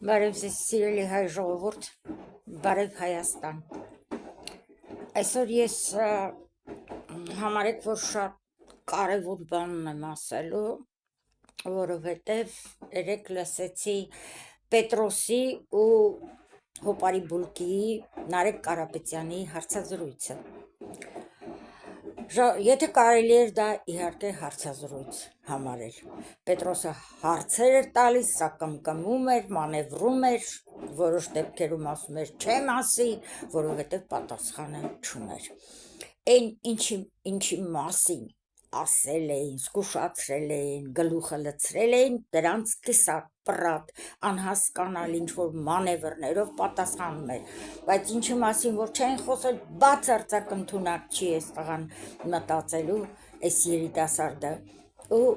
Բարև ձեզ սիրելի հայ ժողովուրդ, բարև Հայաստան։ Այսօր ես համարեք, որ շատ կարևոր բան ունեմ ասելու, որովհետև երեկ լսեցի Պետրոսի ու Հոպարի Բուլկիի Նարեկ Կարապետյանի հարցազրույցը։ Եթե կարելի էր դա իհարկե հարցազրույց համարել։ Պետրոսը հարցեր էր տալիս, սա կմկմում էր, մանևրում էր, որոշ դեպքերում ասում էր չեմ ասի, որովհետև պատասխանը չուներ։ Այն ինչի մասին ասել էին, զգուշացրել էին, գլուխը լցրել էին, դրանց կիսապրատ, անհասկանալ ինչ-որ մանևրներով պատասխանում էր, բայց ինչի մասին, որ չեն խոսել, բացարձակ ընդունակ չի այս տղան մտածելու, այս երիտասարդը, ու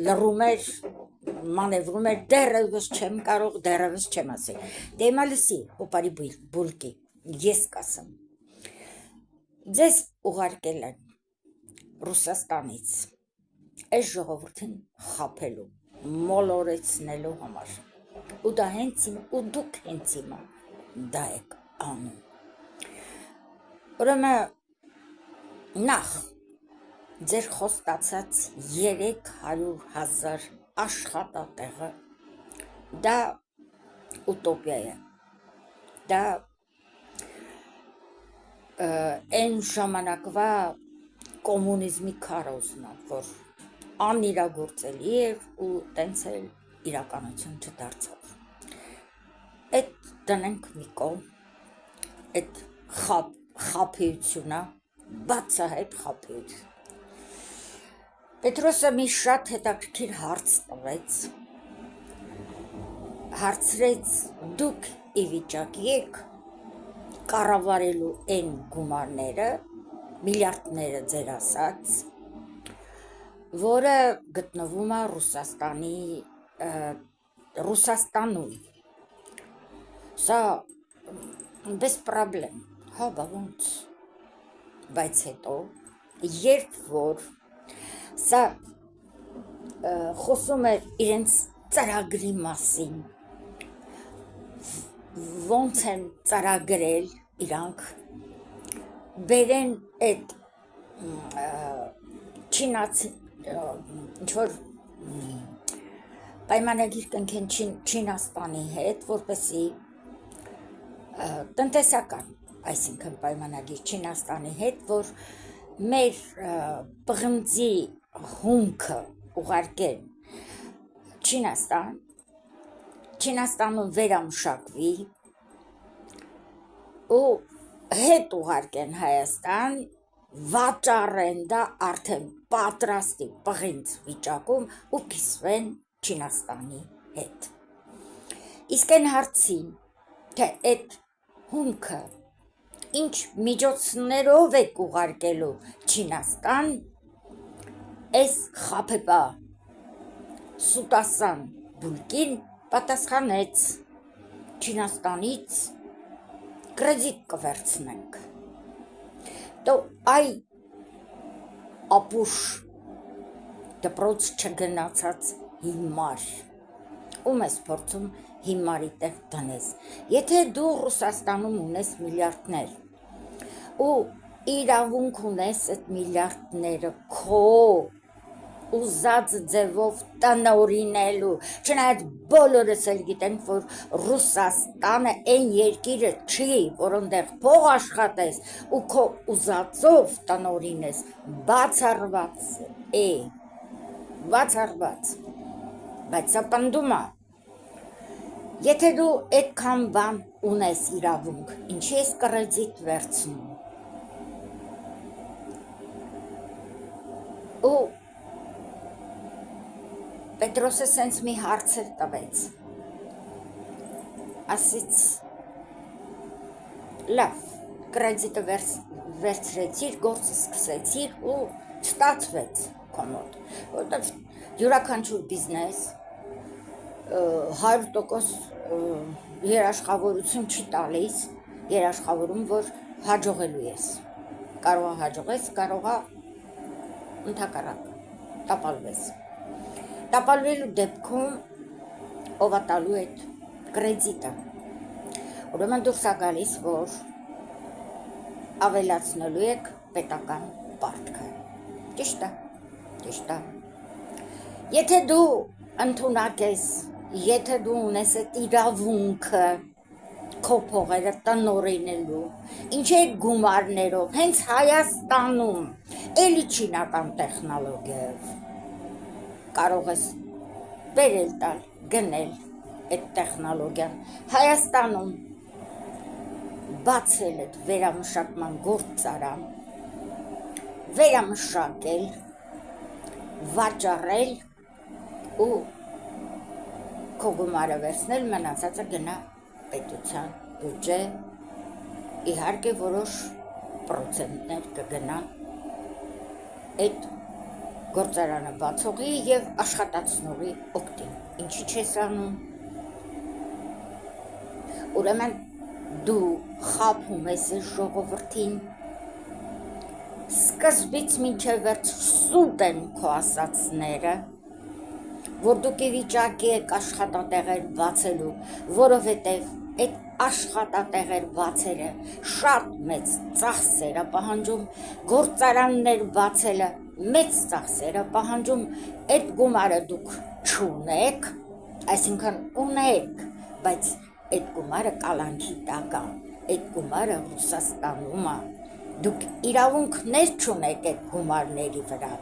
լռում էր, մանևրում էր, դեռևս չեմ կարող, դեռևս չեմ ասել։ Դե հիմա լսի, Հոպարի Բուլկի, ես կասեմ։ Ձեզ ուղարկել են Ռուսաստանից այս ժողովրդին խաբելու, մոլորեցնելու համար, ու դա հենց ու դուք հենց հիմա դա եք անում։ Ուրեմն նախ ձեր խոստացած 300,000 աշխատատեղը դա ուտոպիա է, դա այն ժամանակվա կոմունիզմի քարոզն է, որ անիրագործելի էր ու տենց էլ իրականություն չդարձավ։ Այդ դնենք մի կողմ, այդ խաբեությունը, բացահայտ խաբեություն։ Պետրոսը մի շատ հետաքրքիր հարց տվեց, հարցրեց դուք ի վիճակի եք կառավարելու այն գումարները, միլիարդները ձեր ասած, որը գտնվում է Ռուսաստանում, սա без проблем, հա բա ոնց, բայց հետո, երբ որ սա խոսում էր իրենց ծրագրի մասին, ոնց են ծրագրել իրանք, բերեն այդ չինացի, ինչ-որ պայմանագիր կնքեն Չինաստանի հետ, որպեսի տնտեսական, այսինքն պայմանագիր Չինաստանի հետ, որ մեր պղնձի հումքը ուղարկեն Չինաստան, Չինաստանում վերամշակվի ու հետ ուղարկեն Հայաստան, վաճառեն դա արդեն պատրաստի պղինձ վիճակում ու կիսվեն Չինաստանի հետ։ Իսկ այն հարցին, թե այդ հումքը ինչ միջոցներով եք ուղարկելու Չինաստան, այս խաբեբա սուտասան Բուլկին պատասխանեց Չինաստանից կրեդիտ կվերցնենք։ Դո այ ապուշ դպրոց չգնացած հիմար, ում ես փորձում հիմարի տեղ դնես, եթե դու Ռուսաստանում ունես միլիարդներ ու իրավունք ունես այդ միլիարդները քո ուզած ձևով տնօրինելու, չնայած բոլորս էլ գիտենք, որ Ռուսաստանը այն երկիրը չի, որոնտեղ փող աշխատես ու քո ուզածով տնօրինես, բացառված է, բացառված, բայց սա պնդում է, եթե դու այդքան բան ունես իրավունք, ինչի ես կրեդիտ վերցնում, ու Պետրոսը սենց մի հարցեր տվեց, ասից, լավ, կրեդիտը վերցրեցիր, գործը սկսեցիր ու չտացվեց կոմոդ, որտև յուրաքանչյուր բիզնես 100% երաշխավորություն չի տալիս, երաշխավորում, որ հաջողելու ես, կարող է հաջողես, կարող է ընդհակառակ տապալվես։ Տապալվելու դեպքում ով է տալու այդ կրեդիտը։ Ուրեմն դուրս է գալիս, որ ավելացնելու եք պետական պարտքը։ Ճիշտ է, ճիշտ է։ Եթե դու ընդունակ ես, եթե դու ունես այդ իրավունքը քո փողերը տնօրինելու, ինչ է գումարներով, հենց Հայաստանում, էլի չինական տեխնոլոգիայով կարող ես բերել տալ, գնել այդ տեխնոլոգիան, Հայաստանում բացել այդ վերամշակման գործարան, վերամշակել, վաճառել ու քո գումարը վերցնել, մնացածը գնա պետության բյուջե, իհարկե որոշ պրոցենտներ կգնա այդ գործարանը բացողի և աշխատացնողի օգտին, ինչի չես անում։ Ուրեմն դու խաբում ես ժողովրդին, սկզբից մինչև վերջ սուտ են քո ասածները, որ դուք ի վիճակի եք աշխատատեղեր բացելու, որովհետև այդ աշխատատեղեր բացելը շատ մեծ ծախսեր է պահանջում, գործարաններ բացելը մեծ ծախսեր է պահանջում, այդ գումարը դուք չունեք, այսինքն ունեք, բայց այդ գումարը կալանքի տակ է, այդ գումարը Ռուսաստանում է, դուք իրավունքներ չունեք այդ գումարների վրա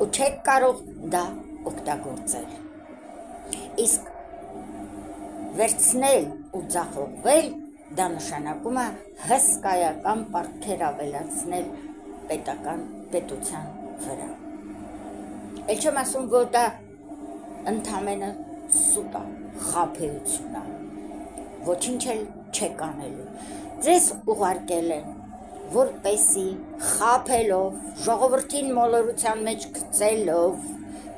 ու չեք կարող դա օգտագործել։ Իսկ վերցնել ու ձախողվել դա նշանակում է հսկայական պարտքեր ավելացնել պետության վրա։ Էլ չեմ ասում, որ դա ընդամենը սուտ է, խաբեություն է, ոչինչ էլ չեք անելու։ Ձեզ ուղարկել են, որպեսի խաբելով, ժողովրդին մոլորության մեջ գցելով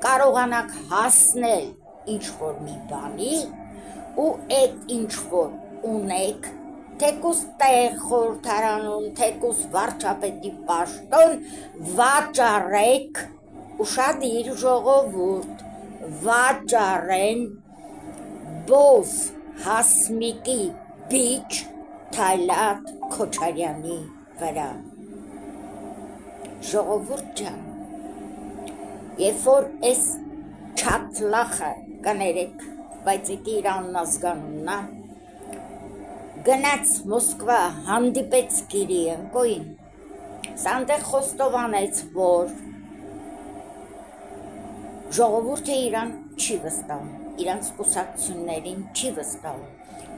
կարողանաք հասնել ինչ-որ մի բանի ու այդ ինչ-որ ունեք, թեկուզ տեղ խորհրդարանում, թեկուզ վարչապետի պաշտոն, վաճառեք, ուշադիր ժողովուրդ, վաճառեն Բոզ Հասմիկի բիչ Թայլատ Քոչարյանի վրա։ Ժողովուրդ ջան, երբ որ այս չաթլախը կներեք, բայց էդի իր աննազգանունն է, գնաց Մոսկվա, հանդիպեց Կիրիենկոին, սանդեղ խոստովանեց, որ ժողովուրդը իրան չի վստահում, իրանց կուսակցություններին չի վստահում,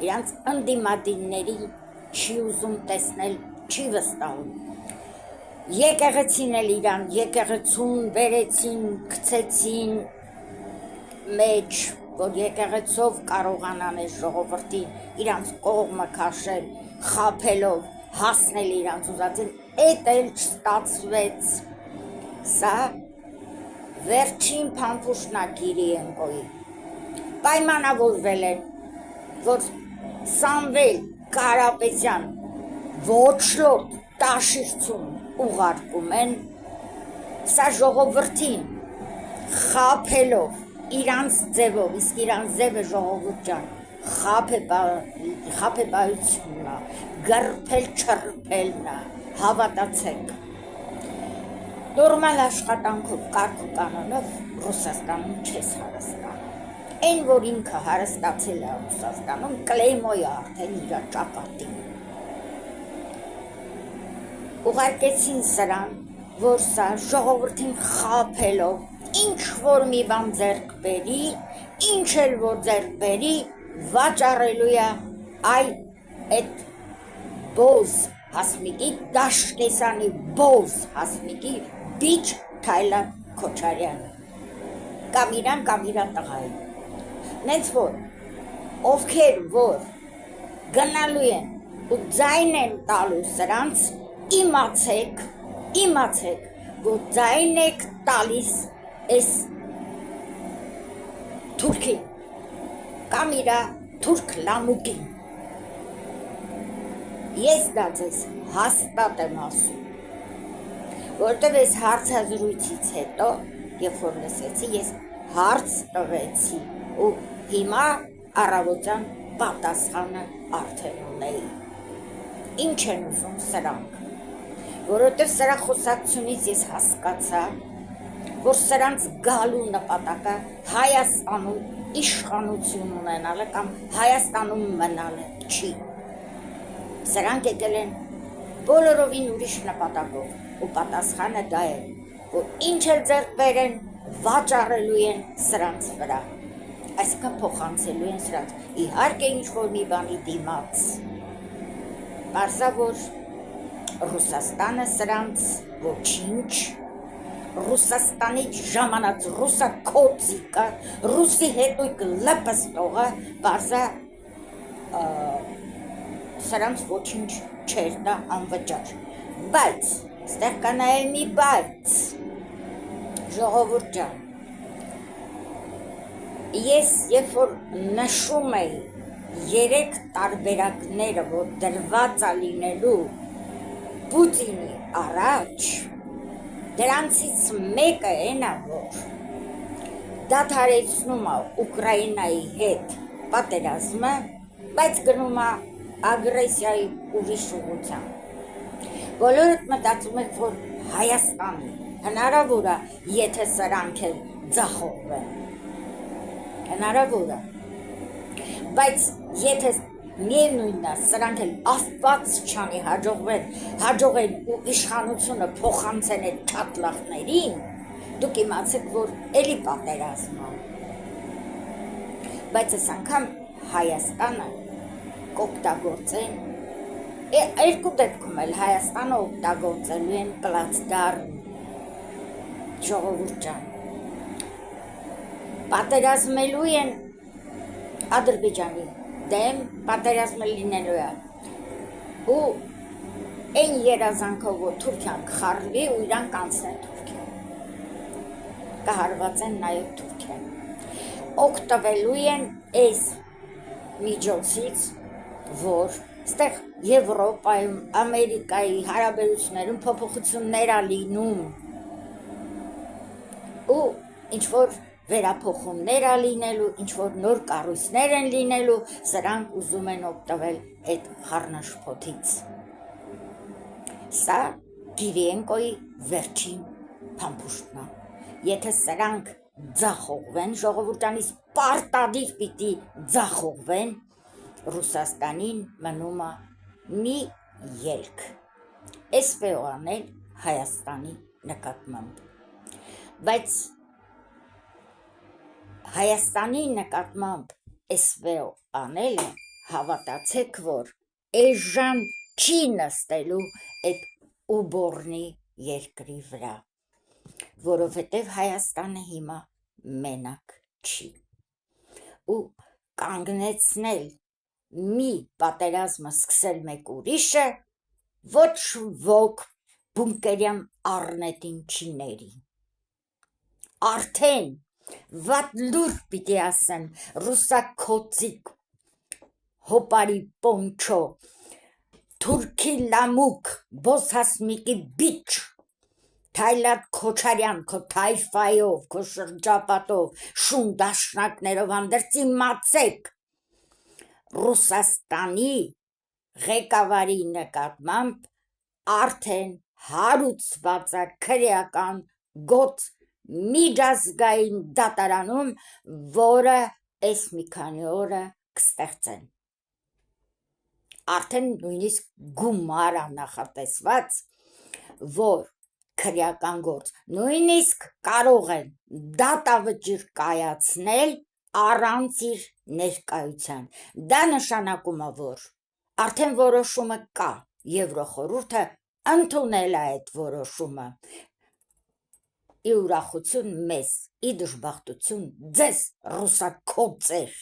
իրանց ընդդիմադիրներին չի ուզում տեսնել, չի վստահում։ Եկեղեցին էլ իրան, եկեղեցուն բերեցին, գցեցին մեջ, որ եկեղեցով կարողանան այս ժողովրդին իրանց կողմը քաշել, խաբելով, հասնել իրանց ուզածին, էդ էլ չստացվեց։ Սա վերջին փամփուշտն է Կիրիենկոյի։ Պայմանավորվել են, որ Սամվել Կարապետյան ոչլոտ տաշիրցում ուղարկում են, սա ժողովրդին խաբելով իրանց ձևով, իսկ իրանց ձևը ժողովուրդ ջան, խաբեբայությունն է, գռփել չռփելն է, հավատացեք։ Նորմալ աշխատանքով, կարգ ու կանոնով Ռուսաստանում չես հարստանում։ Այն, որ ինքը հարստացել է Ռուսաստանում, կլեյմոյ է արդեն իր ճակատին։ Ուղարկեցին սրան, որ սա ժողովրդին խաբելով, ինչ որ մի բան ձեռք բերի, ինչ էլ որ ձեռք բերի, վաճառելու է այդ Բոզ Հասմիկի, Դաշկեսանի Բոզ Հասմիկի բիչ Թայլատ Քոչարյանը, կամ իրան, կամ իրա տղային։ Նենց որ, ովքեր որ գնալու են ու ձայն են տալու սրանց, իմացեք, որ ձայն եք տալիս այս թուրքին, կամ իրա թուրք լամուկին։ Ես դա ձեզ հաստատ եմ ասում, որտև այս հարցազրույցից հետո, երբ որ լսեցի, ես հարց տվեցի ու Հիմա առավոտյան պատասխանը արդեն ունեի։ Ինչ են ուզում սրանք, որովհետև սրա խոսակցությունից ես հասկացա, որ սրանց գալու նպատակը Հայաստանում իշխանություն ունենալը կամ Հայաստանում մնալը չի։ Սրանք եկել են բոլորովին ուրիշ նպատակով ու պատասխանը դա է, որ ինչ էլ ձեռք բերեն, վաճառելու են սրանց վրա, այսինքն փոխանցելու են սրանց, իհարկե ինչ-որ մի բանի դիմաց, պարզա որ Ռուսաստանը սրանց ոչինչ, Ռուսաստանից ժամանած ռուսակոծիկը, ռուսի հետույք լպստողը, պարզա սրանց ոչինչ չեր տա անվճար, բայց ստեղ կա նաև մի բայց, ժողովուրդ ջան, ես երբ որ նշում էի 3 տարբերակները, որ դրված է լինելու Պուտինի առաջ, դրանցից մեկը այն է, որ դադարեցնում է Ուկրաինայի հետ պատերազմը, բայց գնում է ագրեսիայի ուրիշ ուղղությամբ։ Բոլորդ մտածում եք, որ Հայաստանի հնարավոր է, եթե սրանք էլ ձախողվեն։ Հնարավոր է։ Բայց եթե միևնույնն է, սրանք էլ Աստված չանի հաջողեն ու իշխանությունը փոխանցեն այդ չատլախներին, դուք իմացեք, որ էլի պատերազմ է։ Բայց այս անգամ Հայաստանը կօգտագործեն, երկու դեպքում էլ Հայաստանը օգտագործելու են պլացդարմ, ժողովուրդ ջան, պատերազմելու են Ադրբեջանի դեմ, պատերազմը լինելու է ու այն երազանքով, որ Թուրքիան կխառնվի ու իրանք կանցնեն Թուրքիան, կհարվածեն նաև Թուրքիան, օգտվելու են այս միջոցից, որ ստեղ Եվրոպայում, Ամերիկայի հարաբերություններում փոփոխություններ է լինում ու ինչ-որ վերափոխումներ է լինելու, ինչ-որ նոր կառույցներ են լինելու, սրանք ուզում են օգտվել այդ խառնաշփոթից։ Սա Կիրիենկոյի վերջին փամփուշտն է։ Եթե սրանք ձախողվեն, ժողովուրդանից պարտադիր պիտի ձախողվեն, Ռուսաստանին մնում է մի ելք, SVO անել Հայաստանի նկատմամբ, բայց Հայաստանի նկատմամբ SVO անելը հավատացեք, որ էժան չի նստելու այդ ուբորնի երկրի վրա, որովհետև Հայաստանը հիմա մենակ չի ու կանգնեցնել մի պատերազմը սկսել մեկ ուրիշը ոչ ոք բունկերյան առնետին չի ների, արդեն վատ լուր պիտի ասեմ, ռուսակոծիկ, հոպարի պոնչո, թուրքի լամուկ, բոսհասմիկի բիչ, Թայլատ Քոչարյան, քո թայֆայով, քո շրջապատով, շուն դաշնակներով հանդերձ իմացեք, Ռուսաստանի ղեկավարի նկատմամբ արդեն հարուցված է քրեական գոց միջազգային դատարանում, որը այս մի քանի օրը կստեղծեն։ Արդեն նույնիսկ գումար է նախատեսված, որ քրեական գործ, նույնիսկ կարող են դատավճիռ կայացնել առանց իր ներկայության։ Դա նշանակում է, որ արդեն որոշումը կա, Եվրոխորհուրդը ընդունել է այդ որոշումը։ Ի ուրախություն մեզ, ի դժբախտություն ձեզ, ռուսակոծեր,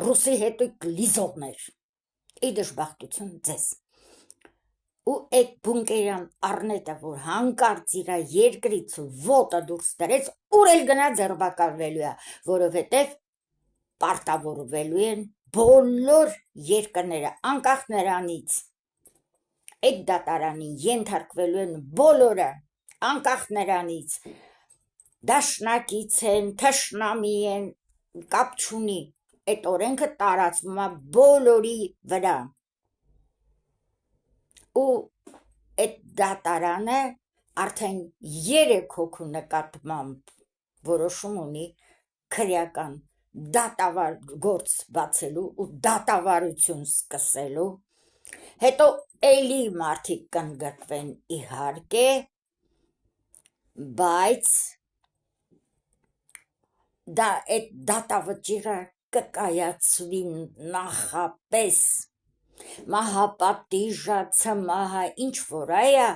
ռուսի հետույք լիզողներ, ի դժբախտություն ձեզ։ Ու այդ բունկերյան առնետը, որ հանկարծ իր երկրից ոտը դուրս դրեց, ուր էլ գնա ձերբակալվելու է, որովհետև պարտավորվելու են բոլոր երկրները, անկախ նրանից, այդ դատարանին ենթարկվելու են բոլորը, անկախ նրանից, դաշնակից են, թշնամի են, կապ չունի, այդ օրենքը տարածվում է բոլորի վրա։ Ու այդ դատարանը արդեն 3 հոգու նկատմամբ որոշում ունի քրեական գործ բացելու ու դատավարություն սկսելու, հետո էլի մարդիկ կընդգրկվեն իհարկե, բայց այդ դատավճիռը կկայացվի նախապես մահապատիժը, ցմահը, ինչ որ այա,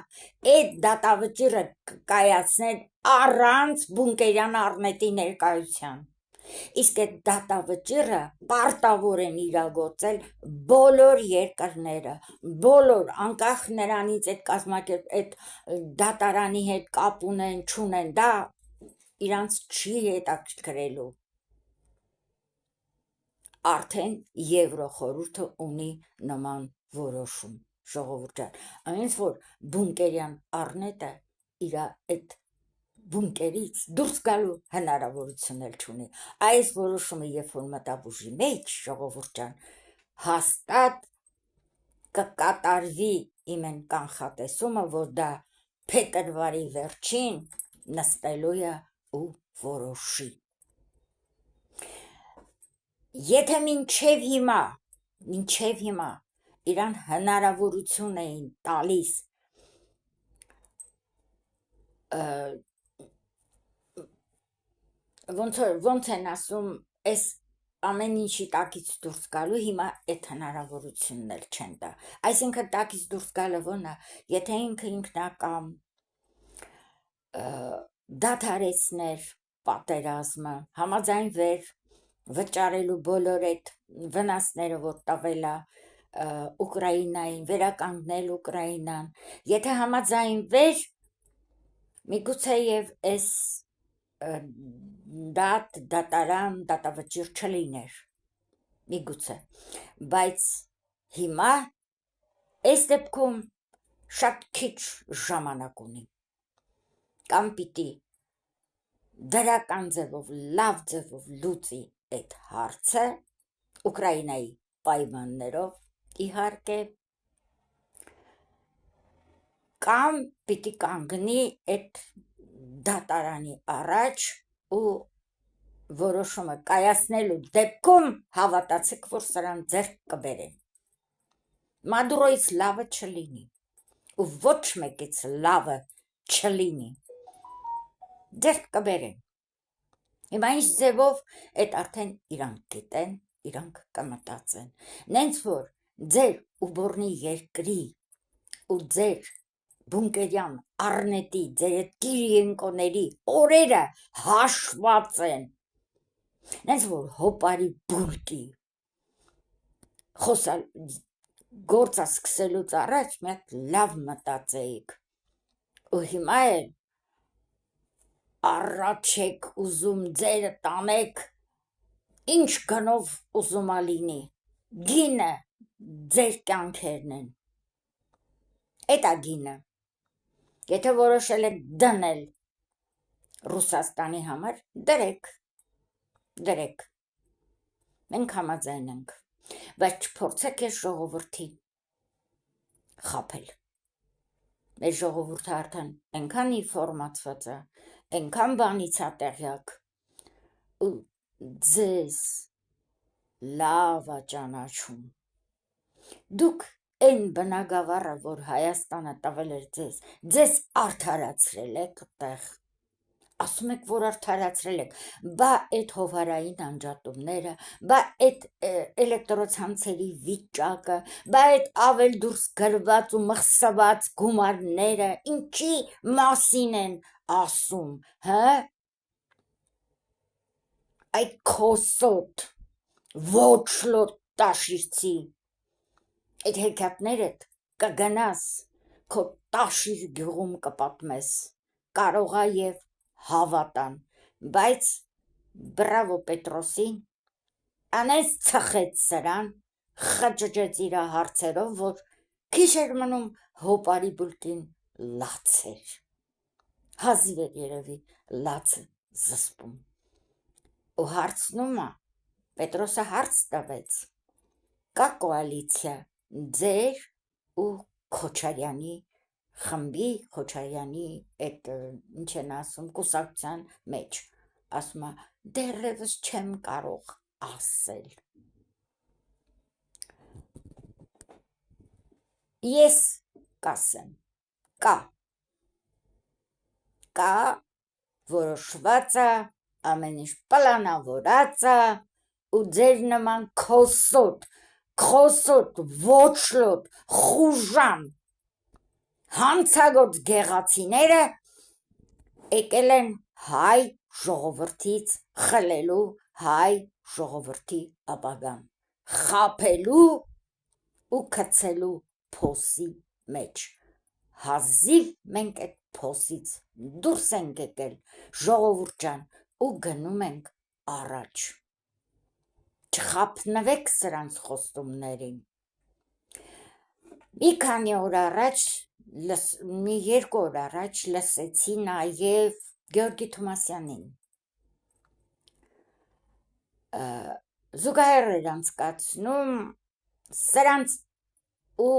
այդ դատավճիռը կկայացնել առանց Բունկերյան Առնետի ներկայության։ Իսկ այդ դատավճիռը պարտավոր են իրագործել բոլոր երկրները, բոլոր, անկախ նրանից այդ դատարանի հետ կապ ունեն, չունեն, դա իրանց չի հետաքրքրելու։ Արդեն Եվրոխորհուրդը ունի նման որոշում, ժողովուրդ ջան, այնց որ Բունկերյան Առնետը իր այդ բունկերից դուրս գալու հնարավորություն էլ չունի։ Այս որոշումը երբ որ մտավ ուժի մեջ, ժողովուրդ ջան, հաստատ կկատարվի իմ են կանխատեսումը, որ դա փետրվարի վերջին նստելու է ու որոշի։ Եթե մինչև հիմա իրան հնարավորություն էին տալիս ոնց են ասում, այս ամեն ինչի տակից դուրս գալու, հիմա այդ հնարավորությունն էլ չեն տա։ Այսինքն տակից դուրս գալը ոնց է, եթե ինքը ինքնակամ դադարեցներ պատերազմը, համաձայնվեր վճարելու բոլոր այդ վնասները, որ տվել է Ուկրաինային, վերականգնել Ուկրաինան, եթե համաձայնվեր, միգուցե եւ այս դատավճիռ չլիներ, միգուցե, բայց հիմա այս դեպքում շատ քիչ ժամանակ ունի, կամ պիտի դրական ձևով, լավ ձևով լուծի այդ հարցը Ուկրաինայի պայմաններով իհարկե, կամ պիտի կանգնի այդ դատարանի առաջ ու որոշումը կայացնելու դեպքում հավատացեք, որ սրան ձեռք կբերեն։ Մադուրոից լավը չլինի ու ոչ մեկից լավը չլինի, ձեռք կբերեն։ Հիմա ինչ ձևով այդ արդեն իրանք գիտեն, իրանք կմտածեն, նենց որ ձեր ուբորնի երկրի ու ձեր Բունկերյան Առնետի, ձեր այդ Կիրիենկոների օրերը հաշված են, նենց որ հոպարի բուրկի գործը սկսելուց առաջ մի հատ լավ մտածեիք, ու հիմա էլ առաջ եք ուզում ձերը տանեք, ինչ գնով ուզում ա լինի, գինը ձեր կյանքերն են, էդ ա գինը, եթե որոշել եք դնել Ռուսաստանի համար, դրեք, մենք համաձայն ենք, բայց չփորձեք այս ժողովրդին խաբել, մեր ժողովուրդը արդեն այնքան ինֆորմացված է, այնքան բանից ա տեղյակ, ու ձեզ լավ ա ճանաչում, դուք այն բնագավառը, որ Հայաստանը տվել էր ձեզ արդարացրել եք տեղ, ասում եք, որ արդարացրել եք, բա այդ հովհարային անջատումները, բա այդ էլեկտրոցանցերի վիճակը, բա այդ ավել դուրս գրված ու մխսված գումարները, ինչի մասին են ասում, այդ քոսոտ, ոչլոտ տաշիցի, այդ հեքիաթներդ կգնաս, քո տաշիր գյուղում կպատմես, կարող ա և հավատան, բայց բրավո Պետրոսին, անես ծխեց սրան, խճճեց իրա հարցերով, որ քիչ էր մնում հոպարի բուրկին լաց էր, հազիվ էր երևի լացը զսպում, ու հարցնում է, Պետրոսը հարց տվեց, կա կոալիցիա ձեր ու Քոչարյանի խմբի, Քոչարյանի այդ ինչ են ասում, կուսակցության մեջ, ասում է, դեռևս չեմ կարող ասել։ Ես կասեմ, կա, որոշված է, ամեն ինչ պլանավորած է, ու ձեր նման քոսոտ, ոչլոտ, խուժան, հանցագործ գեղացիները եկել են հայ ժողովրդից խլելու հայ ժողովրդի ապագան, խաբելու ու գցելու փոսի մեջ։ Հազիվ մենք այդ փոսից դուրս ենք եկել, ժողովուրդ ջան, ու գնում ենք առաջ։ Չխաբնվեք սրանց խոստումներին։ Մի քանի օր առաջ, մի 2 օր առաջ լսեցի նաև Գեորգի Թոմասյանին։ Զուգահեռ էր անցկացնում սրանց ու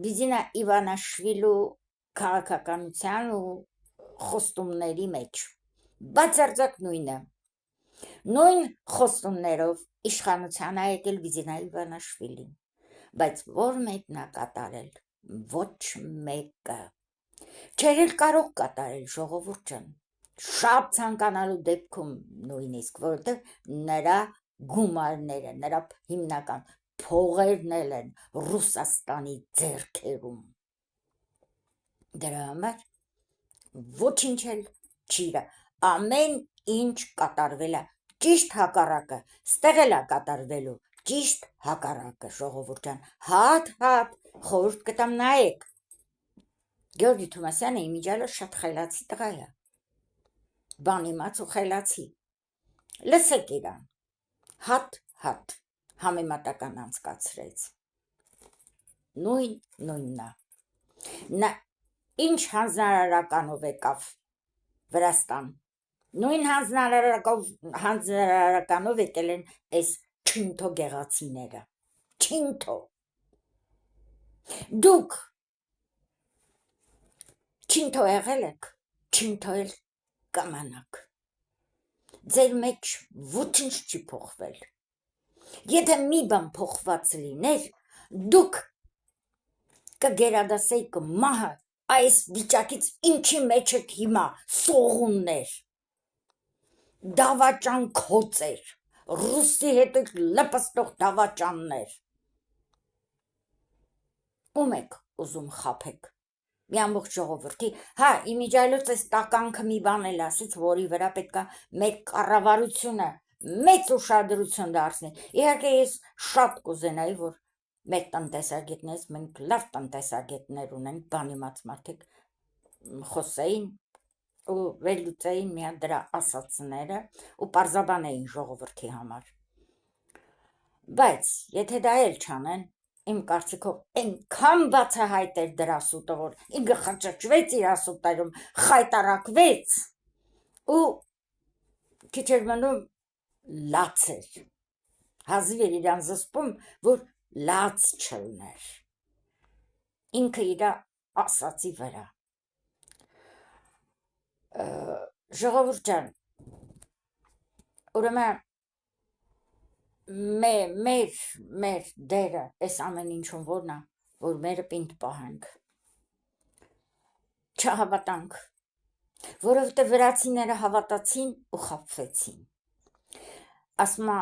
Բիզինա Իվանաշվիլու քաղաքականության ու խոստումների մեջ։ Բացարձակ նույնը։ Նույն խոստումներով իշխանության է եկել Բիզինա Իվանաշվիլին, բայց որ մեկն է կատարել, ոչ մեկը։ Չէր էլ կարող կատարել, ժողովուրդ ջան, շատ ցանկանալու դեպքում նույնիսկ, որովհետև նրա գումարները, նրա հիմնական փողերն էլ են Ռուսաստանի ձեռքերում։ Դրա համար ոչինչ էլ չի։ Ամեն ինչ կատարվել է, ճիշտ հակառակը, ստեղ էլ է կատարվելու, ճիշտ հակառակը, ժողովուրդ ջան, հատ խորհուրդ կտամ նայեք։ Գեորգի Թոմասյանը իմիջիալը շատ խելացի տղա է, բանիմաց ու խելացի, լսեք իրան, հատ համեմատական անցկացրեց, նույնն է, նա ինչ հանձնարարականով եկավ Վրաստան, նույն հանձնարարականով եկել են այս չինթո գեղացիները, չինթո, դուք չինթո եղել եք, չինթո էլ կամանաք, ձեր մեջ ոչինչ չի փոխվել, եթե մի բան փոխված լիներ, դուք կգերադասեիք մահը, այս վիճակից ինչի մեջ եք հիմա, սողուններ, դավաճան քոցեր, ռուսի հետ լպստող դավաճաններ, ում եք ուզում խաբեք, մի ամբողջ ժողովրդի, իմիջիալոց այս տականքը մի բան էլ ասեց, որի վրա պետք է մեր կառավարությունը մեծ ուշադրություն դարձնի, իհարկե ես շատ կուզենայի, որ մեր տնտեսագետներից, մենք լավ տնտեսագետներ ունենք, բանիմաց մարդիկ խոսեին ու վերլուծեին միան դրա ասածները ու պարզաբանեին ժողովրդի համար, բայց եթե դա էլ չանեն, իմ կարծիքով այնքան բացահայտ էր դրա սուտը, որ իմ գլխը ճճվեց իր ասուտերում, խայտառակվեց ու քիչ էր մնում լաց էր, հազիվ էր իրան զսպում, որ լաց չլներ, ինքը իր ասացի վրա։ Ժողովուրդ ջան, ուրեմն մեր դերը այս ամեն ինչում որն է, որ մերը պինդ պահենք, չհավատանք, որովհետև վրացիները հավատացին ու խաբվեցին, ասում է,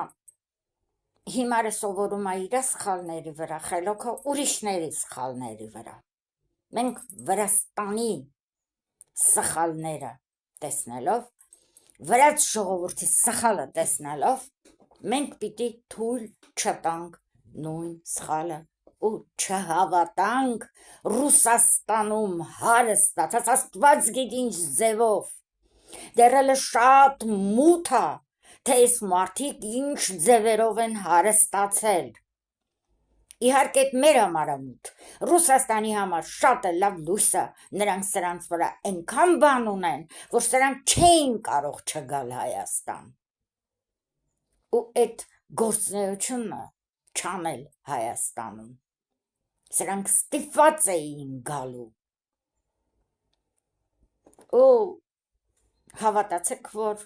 հիմարը սովորում է իր սխալների վրա, խելոքը ուրիշների սխալների վրա, մենք Վրաստանի սխալները տեսնելով, վրաց ժողովրդի սխալը տեսնելով, մենք պիտի թույլ չտանք նույն սխալը ու չհավատանք Ռուսաստանում հարստացած, Աստված գիտի ինչ ձևով, դեռ էլ շատ մութ է, թե այս մարդիկ ինչ ձևերով են հարստացել, իհարկե այդ մեր համար է մութ, Ռուսաստանի համար շատ է լավ լույս է, նրանք սրանց վրա այնքան բան ունեն, որ սրանք չէին կարող չգալ Հայաստան, ու այդ գործնեությունը չանել Հայաստանում։ Սրանք ստիպված էին գալու։ Ու հավատացեք, որ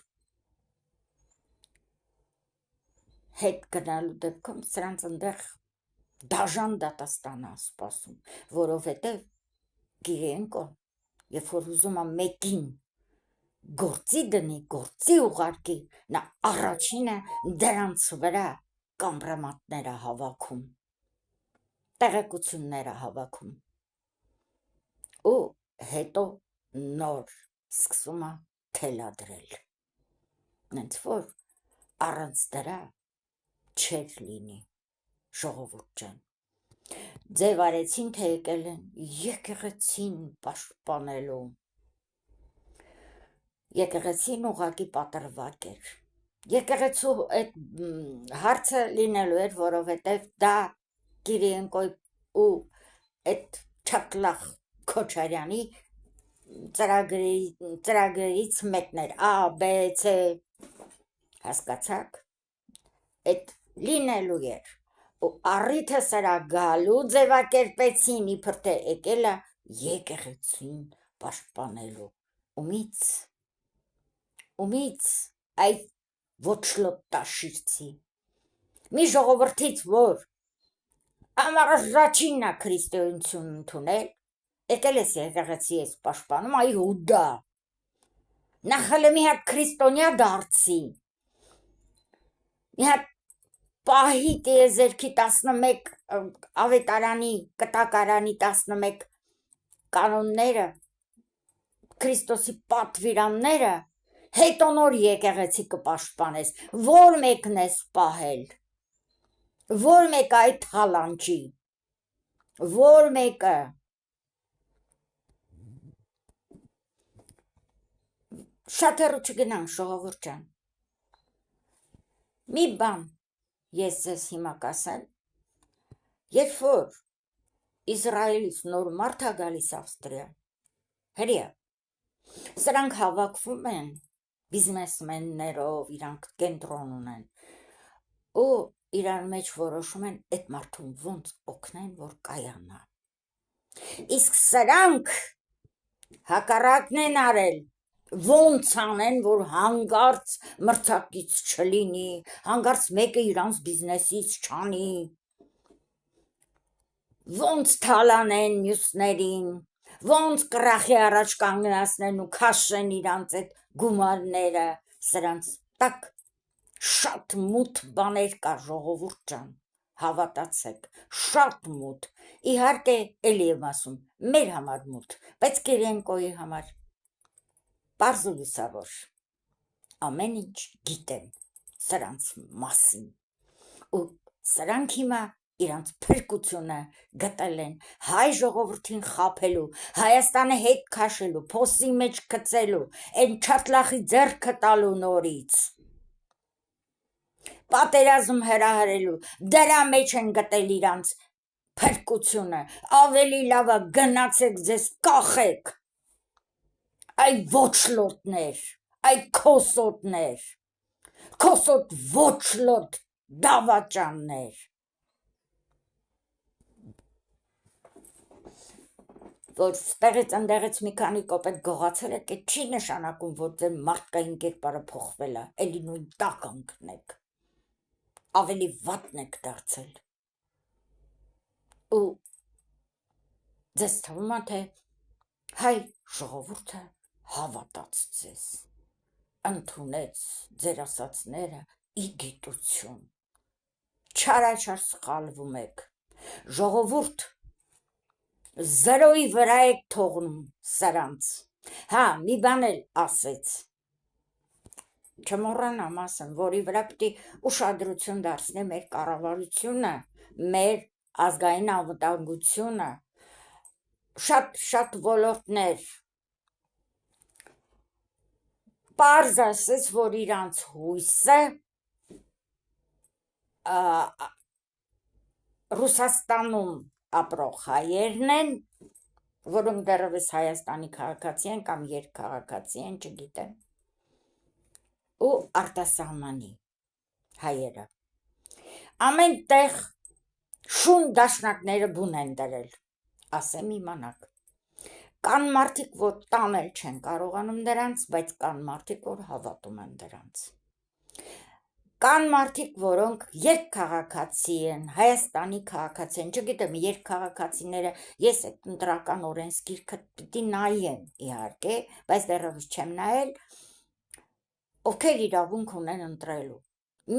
հետ գնալու դեպքում սրանց ընդեղ դաժան դատաստան է սպասում, որովհետև Կիրիենկոն, երբ որ ուզում է մեկին գործի դնի, գործի ուղարկի, նա առաջինը դրանց վրա կամրամատներ է հավաքում, տեղեկություններ է հավաքում ու հետո նոր սկսում է թելադրել, նենց որ առանց դրա չեր լինի, ժողովուրդ ջան, ձև արեցին, թե եկել են եկեղեցին պաշտպանելու, եկեղեցին ուղղակի պատրվակ էր, եկեղեցու այդ հարցը լինելու էր, որովհետև դա Կիրիենկոյի ու այդ Չակլախ Քոչարյանի ծրագրերից մեկն էր, A, B, C, հասկացաք, այդ լինելու էր, ու առիթը սրա գալու ձևակերպեցին, իբր թե եկել է եկեղեցին պաշտպանելու, ումից այդ ոչլոտաշիրցի, մի ժողովրդից, որ առաջինն է քրիստոնեություն ընդունել, եկել ես եկեղեցի ես պաշտպանում, այ Հուդա, նախել մի հատ քրիստոնյա դարձի, մի հատ պահի տիեզերքի 11 ավետարանի կտակարանի 11 կանոնները, Քրիստոսի պատվիրանները, հետո նոր եկեղեցի կպաշտպանես, որ մեկն ես պահել, որ մեկը այդ հալանջի, որ մեկը, շատ հեռու չգնանք, ժողովուրդ ջան, մի բան ես ձեզ հիմա կասեմ, երբ որ Իսրայելից նոր մարդ է գալիս Ավստրիա, հրեա, սրանք հավաքվում են բիզնեսմեններով, իրանք կենտրոն ունեն, ու իրար մեջ որոշում են այդ մարդուն ոնց օգնեն, որ կայանա, իսկ սրանք հակառակն են արել, ոնց անեն, որ հանգարց մրցակից չլինի, հանգարց մեկը իրանց բիզնեսից չանի, ոնց թալանեն մյուսներին, ոնց կրախի առաջ կանգնացնեն ու քաշեն իրանց այդ գումարները, սրանց տակ շատ մութ բաներ կա, ժողովուրդ ջան, հավատացեք, շատ մութ, իհարկե էլի եմ ասում, մեր համար մութ, բայց Կիրիենկոյի համար պարզ ու լուսավոր, ամեն ինչ գիտեն սրանց մասին, ու սրանք հիմա իրանց փրկությունը գտել են հայ ժողովրդին խաբելու, Հայաստանը հետ քաշելու, փոսի մեջ գցելու, այն Չատլախի ձեռքը տալու նորից, պատերազմ հրահրելու, դրա մեջ են գտել իրանց փրկությունը, ավելի լավ է գնացեք ձեզ կախեք, այ ոչլոտներ, այ քոսոտներ, քոսոտ ոչլոտ դավաճաններ, որ ստեղից ընդեղից մի քանի կոպեկ գողացել եք, այդ չի նշանակում, որ ձեր մարդկային կերպարը փոխվել է, էլի նույն տականքն եք, ավելի վատն եք դարձել, ու ձեզ թվում է, թե հայ ժողովուրդը հավատաց ձեզ, ընդունեց ձեր ասածները ի գիտություն, չարաչար սխալվում եք, ժողովուրդ, զրոյի վրա եք թողնում սրանց, հա, մի բան էլ ասեց, չմոռանամ ասեմ, որի վրա պիտի ուշադրություն դարձնի մեր կառավարությունը, մեր ազգային անվտանգությունը, շատ ոլորտներ, պարզ ասեց, որ իրանց հույսը Ռուսաստանում ապրող հայերն են, որոնք դեռևս Հայաստանի քաղաքացի են կամ երկքաղաքացի են, չգիտեմ, ու արտասահմանի հայերը։ Ամեն տեղ շուն դաշնակները բուն են դրել, ասեմ իմանաք։ Կան մարդիկ, որ տանել չեն կարողանում դրանց, բայց կան մարդիկ, որ հավատում են դրանց։ Կան մարդիկ, որոնք երկքաղաքացի են, Հայաստանի քաղաքացի են, չգիտեմ, երկքաղաքացիները, ես այդ ընտրական օրենսգիրքը պիտի նայեմ, իհարկե, բայց դեռևս չեմ նայել, ովքեր իրավունք ունեն ընտրելու։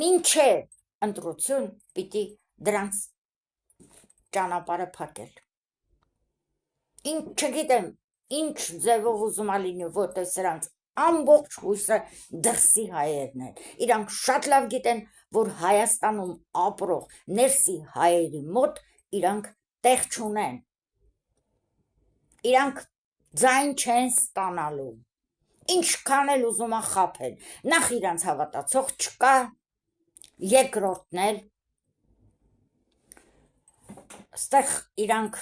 Մինչև ընտրություն պիտի դրանց ճանապարհը փակել։ Չգիտեմ, ինչ ձևով ուզում լինի, որտեղ սրանց ամբողջ հույսը դրսի հայերն են։ Իրանք շատ լավ գիտեն, որ Հայաստանում ապրող ներսի հայերի մոտ իրանք տեղ չունեն։ Իրանք ձայն չեն ստանալու։ Ինչքան էլ ուզում է խաբել։ Նախ իրանց հավատացող չկա, երկրորդն էլ ստեղ իրանք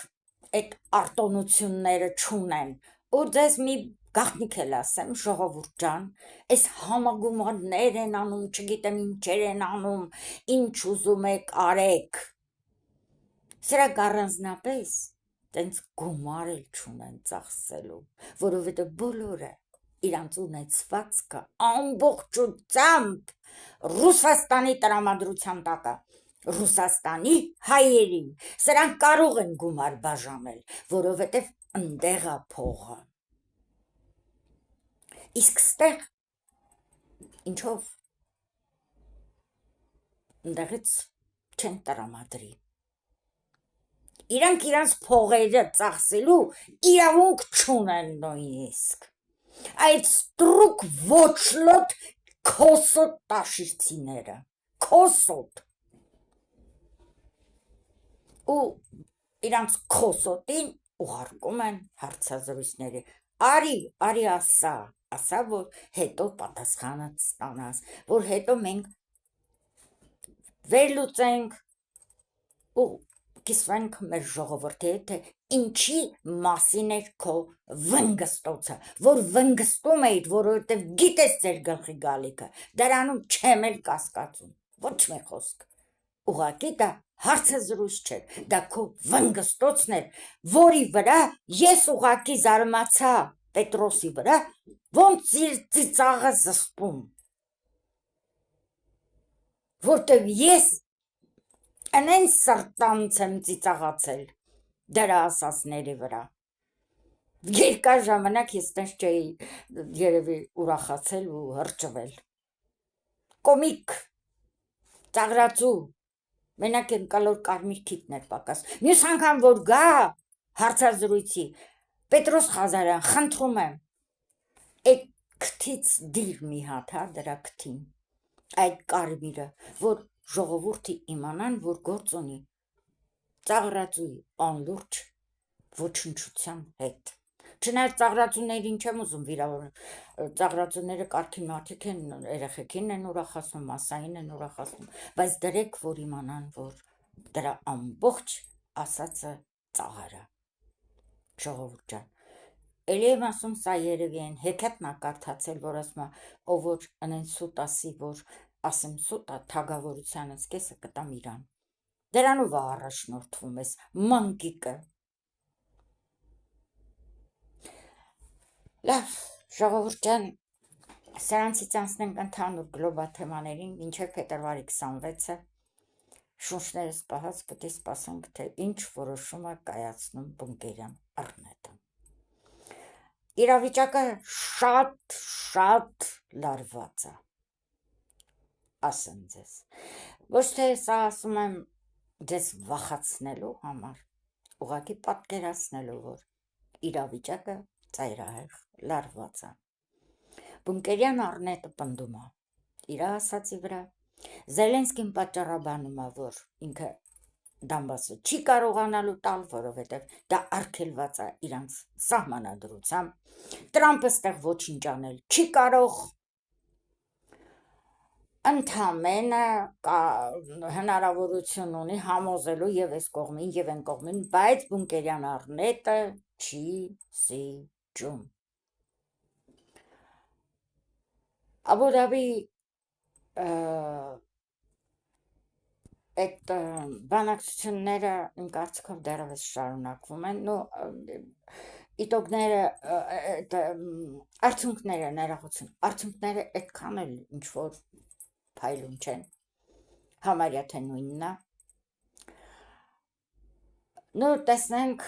այդ արտոնությունները չունեն, ու ձեզ մի գաղտնիք էլ ասեմ, ժողովուրդ ջան, այս համագումարներ են անում, չգիտեմ ինչեր են անում, ինչ ուզում եք արեք, սրանք առանձնապես տենց գումար էլ չունեն ծախսելու, որովհետև բոլորը իրանց ունեցվածքը ամբողջությամբ Ռուսաստանի տրամադրության տակ է, Ռուսաստանի հայերին, սրանք կարող են գումար բաժանել, որովհետև ընդեղ է փողը։ Իսկ ստեղ ինչով ընդեղից չեն տրամադրի։ Իրանք իրանց փողերը ծախսելու իրավունք չունեն նույնիսկ։ Այդ ստրուկ ոչլոտ քոսոտ տաշիցիները, քոսոտ։ Ու իրանց քոսոտին ուղարկում են հարցազրույցների։ Արի ասա, որ հետո պատասխանը ստանաս, որ հետո մենք վերլուծենք ու կիսվենք մեր ժողովրդի հետ, թե ինչի մասին էր քո վնգստոցը, որ վնգստում էիր, որովհետև գիտես ձեր գլխի գալիքը, դրանում չեմ էլ կասկածում, ոչ մի խոսք, ուղղակի դա հարցազրույց չէր, դա քո վնգստոցն էր, որի վրա ես ուղղակի զարմացա Պետրոսի վրա, ոնց իր ծիծաղը զսպում, որտև ես ընեն սրտանց եմ ծիծաղացել դրա ասածների վրա։ Երկար ժամանակ ես տենց չէի երևի ուրախացել ու հրճվել։ Կոմիկ, ծաղրացու, մենակ են կալոր կարմիր քիթն էր պակաս։ Մյուս անգամ որ գա հարցազրույցի, Պետրոս Ղազարյան, խնդրում եմ, այդ քթից դիր մի հատ, հա, դրա քթին, այդ կարմիրը, որ ժողովուրդը իմանան, որ գործ ունի ծաղրածուի անլուրջ ոչնչության հետ։ Չնայած ծաղրածուներին չեմ ուզում վիրավորել, ծաղրածուները կարգին մարդիկ են, երեխեքին են ուրախացնում, մասսային են ուրախացնում, բայց դրեք, որ իմանան, որ դրա ամբողջ ասածը ծաղարա։ Ժողովուրդ ջան, էլի եմ ասում, սա երևի են հեքիաթն ա կարդացել, որ ասում ա, ով որ ընեն սուտ ասի, որ ասեմ սուտ ա, թագավորությանս կեսը կտամ իրան։ Դրանով ա առաջնորդվում ես մանկիկը։ Լավ, ժողովուրդ ջան, սրանցից անցնենք ընդհանուր գլոբալ թեմաներին, մինչև փետրվարի 26-ը շունչներս պահած պետք է սպասենք, թե ինչ որոշում է կայացնում Բունկերյան Առնետը։ Իրավիճակը շատ լարված է, ասեմ ձեզ։ Ոչ թե սա ասում եմ ձեզ վախացնելու համար, ուղղակի պատկերացնելու, որ իրավիճակը ծայրահեղ լարված է։ Բունկերյան Առնետը պնդում է իր ասացի վրա, Զելենսկին պատճառաբանում է, որ ինքը Դոնբասը չի կարողանալու տալ, որովհետև դա արգելված է իրանց սահմանադրությամբ, Տրամպը ստեղ ոչինչ անել չի կարող, ընդամենը հնարավորություն ունի համոզելու և այս կողմին, և այն կողմին, բայց Բունկերյան Առնետը չի զիջում։ Աբու Դաբի այդ բանակցությունները իմ կարծիքով դեռևս շարունակվում են, իտոգները, արդյունքները ներողություն, արդյունքները այդքան էլ ինչ-որ փայլուն չեն, համարյա թե նույնն է, տեսնենք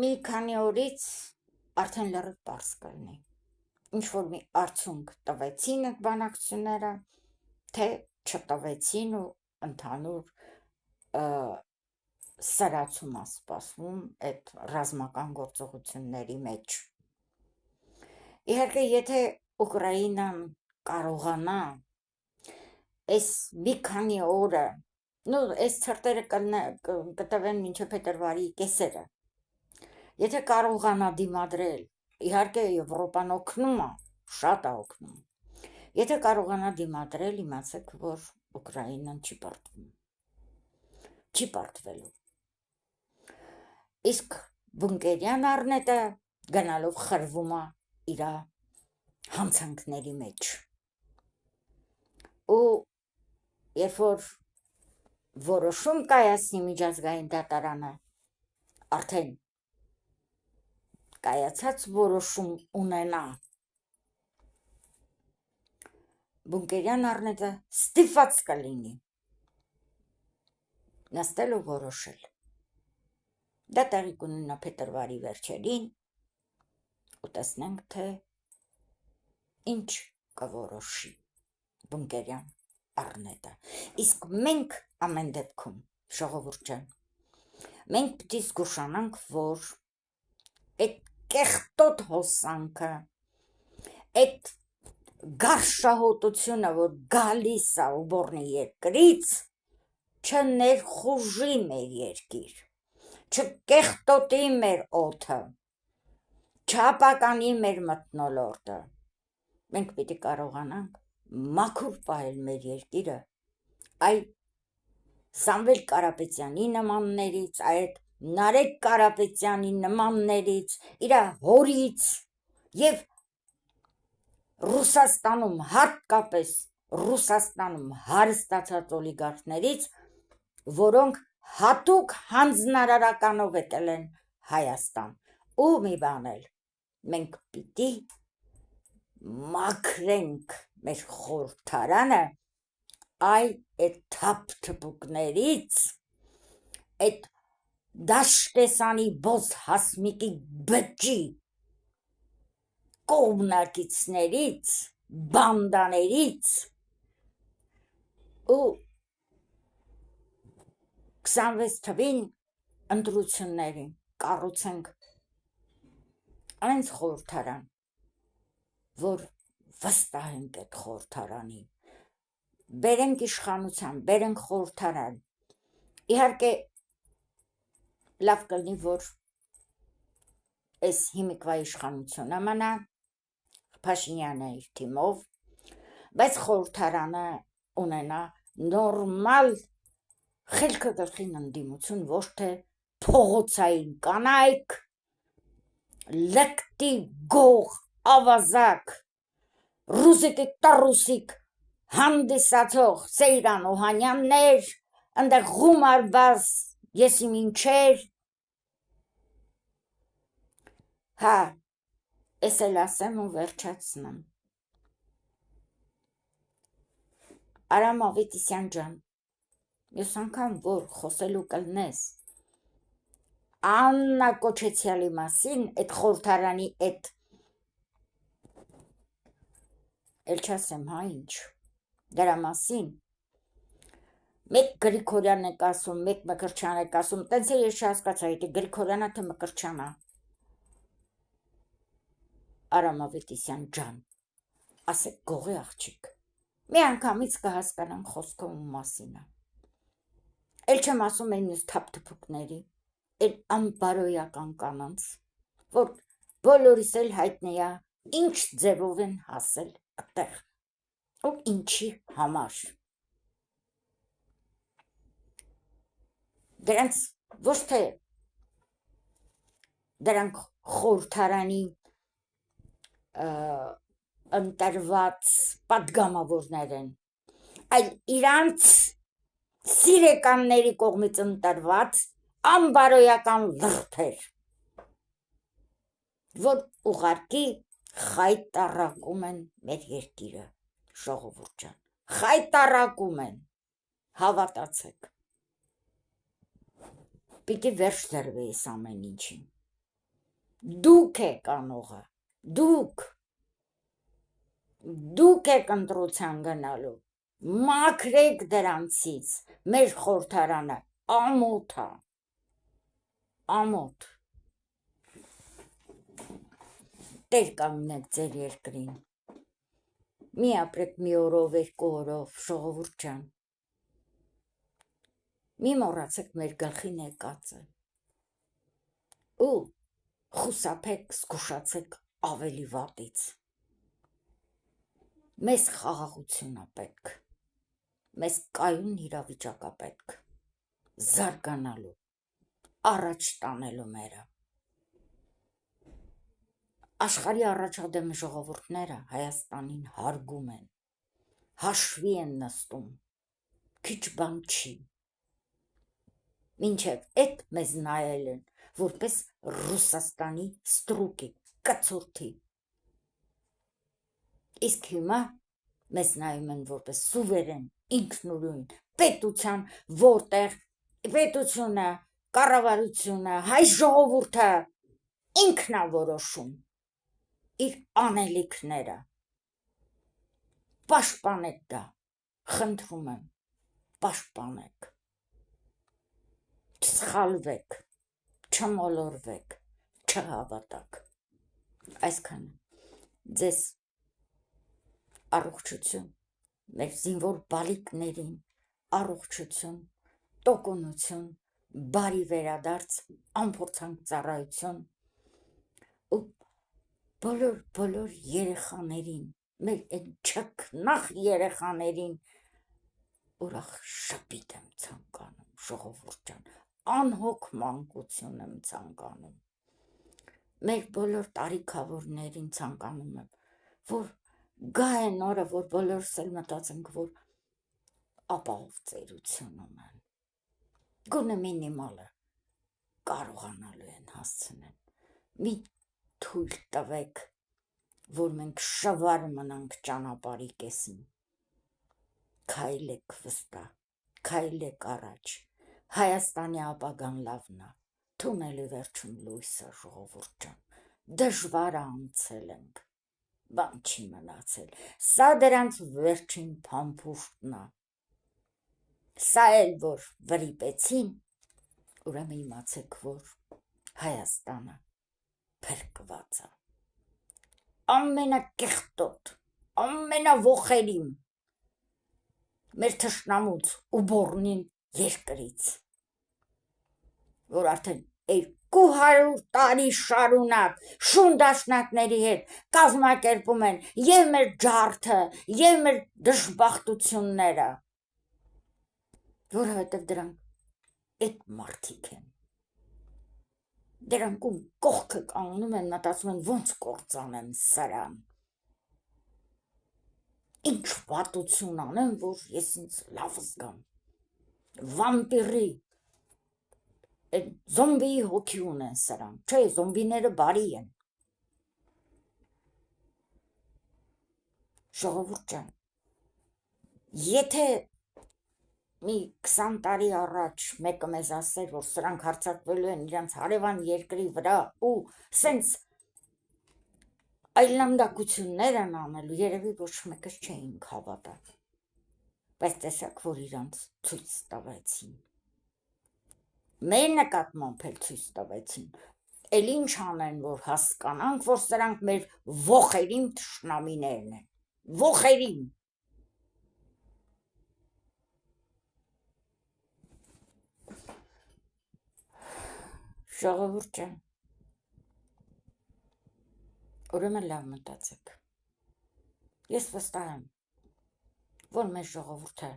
մի քանի օրից արդեն լրիվ պարզ կլինի, ինչ-որ մի արդյունք տվեցին այդ բանակցությունները, թե չտվեցին ու ընդհանուր սրացում է սպասվում այդ ռազմական գործողությունների մեջ։ Իհարկե, եթե Ուկրաինան կարողանա այս մի քանի օրը, այս ցրտերը կտվեն մինչև փետրվարի կեսերը, եթե կարողանա դիմադրել, իհարկե Եվրոպան օգնում է, շատ է օգնում, եթե կարողանա դիմադրել, իմացեք, որ Ուկրաինան չի պարտվում, չի պարտվելու։ Իսկ բունկերյան առնետը գնալով խրվում է իր հանցանքների մեջ։ Ու երբ որ որոշում կայացնի միջազգային դատարանը, արդեն կայացած որոշում ունենա, բունկերյան առնետը ստիպված կլինի նստել ու որոշել։ Դա տեղի կունենա փետրվարի վերջերին ու տեսնենք, թե ինչ կորոշի բունկերյան առնետը։ Իսկ մենք ամեն դեպքում, ժողովուրդ ջան, մենք պիտի զգուշանանք, որ այդ կեղտոտ հոսանքը, այդ գարշահոտությունը, որ գալիս է ուբորնի երկրից, չներխուժի մեր երկիր, չկեղտոտի մեր օդը, չապականի մեր մթնոլորտը։ Մենք պիտի կարողանանք մաքուր պահել մեր երկիրը այդ Սամվել Կարապետյանի նմաններից, այդ Նարեկ Կարապետյանի նմաններից, իր հորից և Ռուսաստանում, հատկապես Ռուսաստանում հարստացած օլիգարխներից, որոնք հատուկ հանձնարարականով եկել են Հայաստան։ Ու մի բան էլ, մենք պիտի մաքրենք մեր խորհրդարանը այդ թափթփուկներից, այդ Դաշտեսանի Բոզ Հասմիկի բջջի կողմնակիցներից, բանդաներից ու 26 թվին ընտրություններին կառուցենք այնց խորհրդարան, որ վստահենք այդ խորհրդարանին, բերենք իշխանության, բերենք խորհրդարան։ Իհարկե, լավ կլինի, որ այս հիմիկվա իշխանությունը մնա, Փաշինյանը իր թիմով, բայց խորհրդարանը ունենա նորմալ խելքը գլխին ընդդիմություն, ոչ թե փողոցային կանայք, լկտի գող ավազակ, ռուսիկի տռուսիկ հանդիսացող Սեյրան Օհանյաններ, ընդեղ գումար բազ եսի մինչեր, հա, ես էլ ասեմ ու վերջացնեմ։ Արամ Ավետիսյան ջան, ես անգամ որ խոսելու կլնես Աննա Կոչեցյալի մասին, այդ խորհրդարանի այդ էլ չասեմ, հա ինչ, դրա մասին, մեկ Գրիգորյան եք ասում, մեկ Մկրտչյան եք ասում, տենց է ես չհասկացա, եթե Գրիգորյանը թե Մկրտչյանը։ Արամ Ավետիսյան ջան, ասեք գողի աղջիկ, մի անգամից կհասկանանք խոսքը ում մասին է։ Էլ չեմ ասում այն մյուս թափթփուկների, այն անբարոյական կանանց, որ բոլորիս էլ հայտնի է ինչ ձևով են հասել այդտեղ ու ինչի համար։ Դրանց ոչ թե դրանք խորհրդարանի ընտրված պատգամավորներ են, այլ իրանց սիրեկանների կողմից ընտրված անբարոյական լրբեր, որ ուղարկի խայտառակում են մեր երկիրը, ժողովուրդ ջան, խայտառակում են, հավատացեք, պիտի վերջ դրվի այս ամեն ինչին, դուք եք անողը, դուք եք ընտրության գնալու, մաքրեք դրանցից, մեր խորհրդարանը ամոթ է, ամոթ, տեր կանգնեք ձեր երկրին, մի ապրեք մի օրով, երկու օրով, ժողովուրդ ջան, մի մոռացեք մեր գլխին եկածը, ու խուսափեք, զգուշացեք ավելի վատից, մեզ խաղաղություն է պետք, մեզ կայուն իրավիճակ է պետք, զարգանալու, առաջ տանելու մերը, աշխարհի առաջադեմ ժողովուրդները Հայաստանին հարգում են, հաշվի են նստում, քիչ բան չի, մինչև էդ մեզ նայել են, որպես Ռուսաստանի ստրուկի, կցորդի, իսկ հիմա մեզ նայում են որպես սուվերեն, ինքնուրույն, պետության, որտեղ պետությունը, կառավարությունը, հայ ժողովուրդը ինքն է որոշում իր անելիքները, պաշտպանեք դա, խնդրում եմ, պաշտպանեք, չսխալվեք, չմոլորվեք, չհավատաք, այսքանը, ձեզ առողջություն, մեր զինվոր բալիկներին, առողջություն, տոկունություն, բարի վերադարձ, անփորձանք ծառայություն, ու բոլոր երեխաներին, մեր են չքնախ երեխաներին, ուրախ շապիտ եմ ցանկանում, ժողովուրդ ջան, անհոգ մանկություն եմ ցանկանում, մեր բոլոր տարիքավորներին ցանկանում եմ, որ գա են օրը, որ բոլորս էլ մտածենք, որ ապահով ծերություն ունեն, գոնե մինիմալը կարողանալու են հասցնել, մի թույլ տվեք, որ մենք շվար մնանք ճանապարհի կեսին, քայլեք վստահ, քայլեք առաջ, Հայաստանի ապագան լավն է, թունելի վերջում լույսը, ժողովուրդ ջան, դժվարը անցել ենք, բան չի մնացել, սա դրանց վերջին փամփուշտն է, սա էլ որ վրիպեցին, ուրեմն իմացեք, որ Հայաստանը փրկված է, ամենակեղտոտ, ամենավոխերին, մեր թշնամուց ու բոռնին երկրից, որ արդեն 200 տարի շարունակ շունդաշնակների հետ կազմակերպում են և մեր ջարդը, և մեր դժբախտությունները, որովհետև դրանք էդ մարդիկ են, դրանք ում կողքը կանգնում են, մտածում են ոնց կործանեմ սրան, ինչ վատություն անեմ, որ ես ինձ լավ զգամ, վամպիրի, զոմբիի հոգի ունեն սրանք, չէ, զոմբիները բարի են, ժողովուրդ ջան, եթե մի 20 տարի առաջ մեկը մեզ ասեր, որ սրանք հարձակվելու են իրանց հարևան երկրի վրա ու սենց այլանդակություններ են անելու, երևի ոչ մեկս չէինք հավատա, բայց տեսակ, որ իրանց ցույց տվեցին, մեր նկատմամբ էլ ցույց տվեցին, էլ ինչ անեն, որ հասկանանք, որ սրանք մեր ոխերիմ թշնամիներն են, ոխերիմ, ժողովուրդ ջան, ուրեմն լավ մտածեք, ես վստահ եմ, որ մեր ժողովուրդը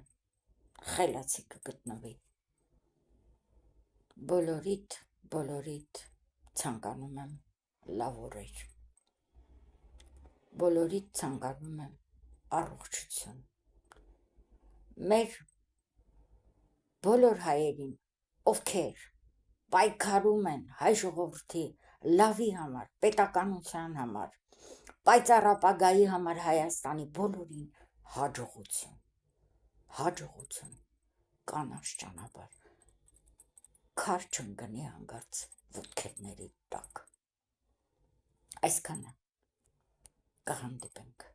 խելացի կգտնվի, բոլորիդ ցանկանում եմ լավ օրեր, բոլորիդ ցանկանում եմ առողջություն, մեր բոլոր հայերին, ովքեր պայքարում են հայ ժողովրդի լավի համար, պետականության համար, պայծառ ապագայի համար Հայաստանի բոլորին հաջողություն, կանաչ ճանապարհ, քար չընկնի հանկարծ ոտքերների տակ։ Այսքանը կհանդիպենք։